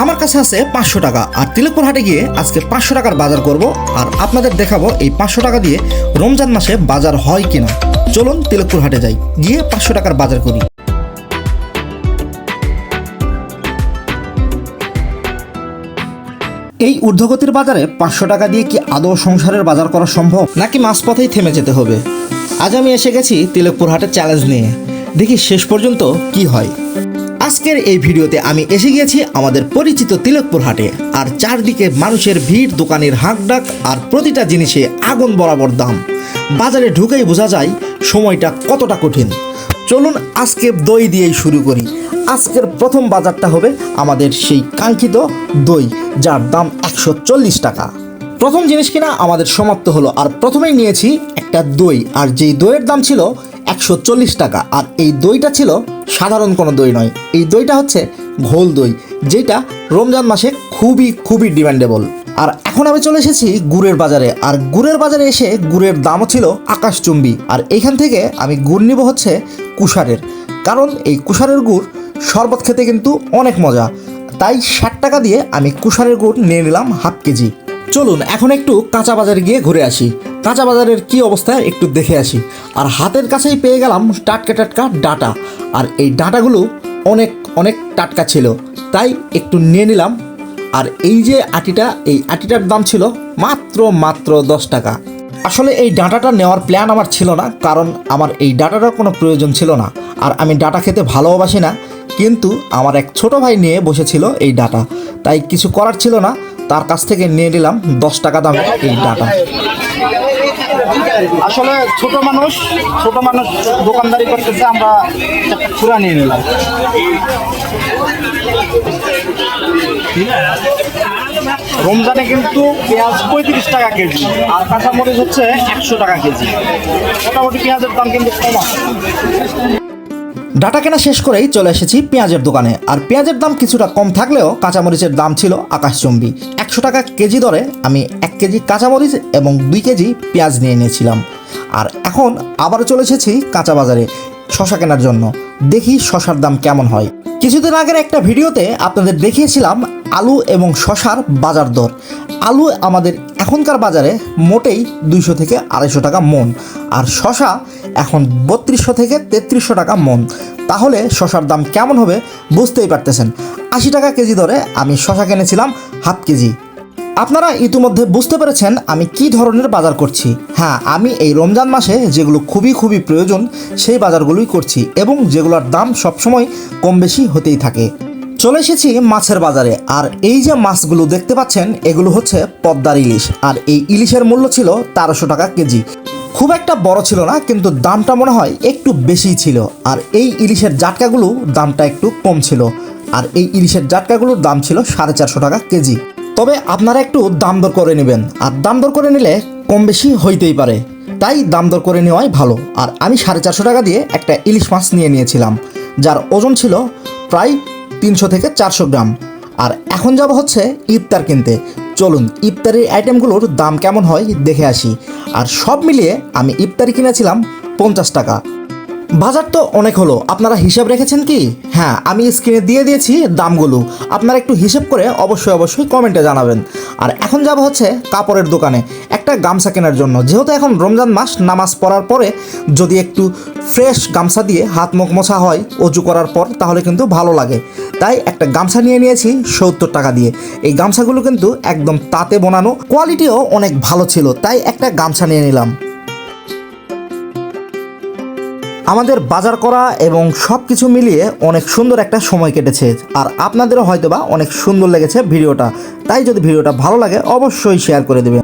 আমার কাছে আছে 500 টাকা, আর তিলকপুর হাটে গিয়ে আজকে 500 টাকার বাজার করব আর আপনাদের দেখাবো এই 500 টাকা দিয়ে রমজান মাসে বাজার হয় কিনা। চলুন তিলকপুর হাটে যাই, গিয়ে 500 টাকার বাজার করি। এই ঊর্ধ্বগতির বাজারে 500 টাকা দিয়ে কি আদৌ সংসারের বাজার করা সম্ভব, নাকি মাঝপথেই থেমে যেতে হবে? আজ আমি এসে গেছি তিলকপুর হাটের চ্যালেঞ্জ নিয়ে, দেখি শেষ পর্যন্ত কি হয়। আজকের এই ভিডিওতে আমি এসে গিয়েছি আমাদের পরিচিত তিলকপুর হাটে, আর চারদিকে মানুষের ভিড়, দোকানের হাঁকডাক, আর প্রতিটা জিনিসে আগুন বরাবর দাম। বাজারে ঢুকেই বোঝা যায় সময়টা কতটা কঠিন। চলুন আজকে দই দিয়েই শুরু করি। আজকের প্রথম বাজারটা হবে আমাদের সেই কাঙ্ক্ষিত দই, যার দাম 140 টাকা। প্রথম জিনিস কিনা আমাদের সমাপ্ত হলো, আর প্রথমেই নিয়েছি একটা দই, আর যেই দইয়ের দাম ছিল 140 টাকা। আর এই দইটা ছিল সাধারণ কোনো দই নয়, এই দইটা হচ্ছে ঘোল দই, যেটা রমজান মাসে খুবই ডিমান্ডেবল। আর এখন আমি চলে এসেছি গুড়ের বাজারে, আর গুড়ের বাজারে এসে গুড়ের দামও ছিল আকাশচুম্বী। আর এইখান থেকে আমি গুড় নিব হচ্ছে কুষারের, কারণ এই কুষারের গুড় শরবত খেতে কিন্তু অনেক মজা। তাই 60 টাকা দিয়ে আমি কুষারের গুড় নিয়ে নিলাম হাফ কেজি। চলুন এখন একটু কাঁচা বাজারে গিয়ে ঘুরে আসি, কাঁচা বাজারের কি অবস্থা একটু দেখে আসি। আর হাতের কাছেই পেয়ে গেলাম টাটকা ডাটা, আর এই ডাটাগুলো অনেক টাটকা ছিল, তাই একটু নিয়ে নিলাম। আর এই যে আটিটা, এই আটিটার দাম ছিল মাত্র 10 টাকা। আসলে এই ডাটাটা নেওয়ার প্ল্যান আমার ছিল না, কারণ আমার এই ডাটাটার কোনো প্রয়োজন ছিল না, আর আমি ডাটা খেতে ভালোবাসি না। কিন্তু আমার এক ছোট ভাই নিয়ে বসেছিল এই ডাটা, তাই কিছু করার ছিল না, তার কাছ থেকে নিয়ে নিলাম 10 টাকা দামের এই ডাটা। আসলে ছোট মানুষ দোকানদারি করতেছে, আমরা পুরা নিয়ে নিলাম। রমজানে কিন্তু পেঁয়াজ 35 টাকা কেজি, আর কাঁচামরিচ হচ্ছে 100 টাকা কেজি। মোটামুটি পেঁয়াজের দাম কিন্তু কম আছে। ডাটা কেনা শেষ করেই চলে এসেছি পেঁয়াজের দোকানে, আর পেঁয়াজের দাম কিছুটা কম থাকলেও কাঁচামরিচের দাম ছিল আকাশচুম্বী। 100 টাকা কেজি দরে আমি 1 কেজি কাঁচামরিচ এবং 2 কেজি পেঁয়াজ নিয়ে নিয়েছিলাম। আর এখন আবারও চলে এসেছি কাঁচা বাজারে শশা কেনার জন্য, দেখি শশার দাম কেমন হয়। কিছুদিন আগের একটা ভিডিওতে আপনাদের দেখিয়েছিলাম আলু এবং শশার বাজার দর। আলু আমাদের এখনকার বাজারে মোটেই 200 থেকে 250 টাকা মন, আর শশা এখন 3200 থেকে 3300 টাকা মন। তাহলে শশার দাম কেমন হবে বুঝতেই পারতেছেন। 80 টাকা কেজি দরে আমি শশা কিনেছিলাম হাফ কেজি। আপনারা ইতিমধ্যে বুঝতে পেরেছেন আমি কি ধরনের বাজার করছি। হ্যাঁ, আমি এই রমজান মাসে যেগুলো খুবই প্রয়োজন সেই বাজারগুলোই করছি, এবং যেগুলোর দাম সবসময় কম বেশি হতেই থাকে। চলে এসেছি মাছের বাজারে, আর এই যে মাছগুলো দেখতে পাচ্ছেন এগুলো হচ্ছে পদ্মার ইলিশ, আর এই ইলিশের মূল্য ছিল 1300 টাকা কেজি। খুব একটা বড় ছিল না, কিন্তু দামটা মনে হয় একটু বেশিই ছিল। আর এই ইলিশের জাটকাগুলো দামটা একটু কম ছিল, আর এই ইলিশের জাটকাগুলোর দাম ছিল 450 টাকা কেজি। তবে আপনারা একটু দাম দর করে নেবেন, আর দাম দর করে নিলে কম বেশি হইতেই পারে, তাই দাম দর করে নেওয়াই ভালো। আর আমি 450 টাকা দিয়ে একটা ইলিশ মাছ নিয়েছিলাম, যার ওজন ছিল প্রায় 300 থেকে 400 গ্রাম। আর এখন যাব হচ্ছে ইফতার কিনতে। চলুন ইফতারির আইটেমগুলোর দাম কেমন হয় দেখে আসি। আর সব মিলিয়ে আমি ইফতারি কিনেছিলাম 50 টাকা। বাজার তো অনেক হলো, আপনারা হিসাব রেখেছেন কি? হ্যাঁ, আমি স্ক্রিনে দিয়ে দিয়েছি দামগুলো, আপনারা একটু হিসেব করে অবশ্যই কমেন্টে জানাবেন। আর এখন যাব হচ্ছে কাপড়ের দোকানে একটা গামছা কেনার জন্য, যেহেতু এখন রমজান মাস, নামাজ পড়ার পরে যদি একটু ফ্রেশ গামছা দিয়ে হাত মুখ মোছা হয় অজু করার পর, তাহলে কিন্তু ভালো লাগে। তাই একটা গামছা নিয়ে নিয়েছি 70 টাকা দিয়ে। এই গামছাগুলো কিন্তু একদম তাঁতে বোনানো, কোয়ালিটিও অনেক ভালো ছিল, তাই একটা গামছা নিয়ে নিলাম। আমাদের বাজার করা এবং সব কিছু মিলিয়ে অনেক সুন্দর একটা সময় কেটেছে, আর আপনাদেরও হয়তোবা অনেক সুন্দর লেগেছে ভিডিওটা। তাই যদি ভিডিওটা ভালো লাগে অবশ্যই শেয়ার করে দেবেন।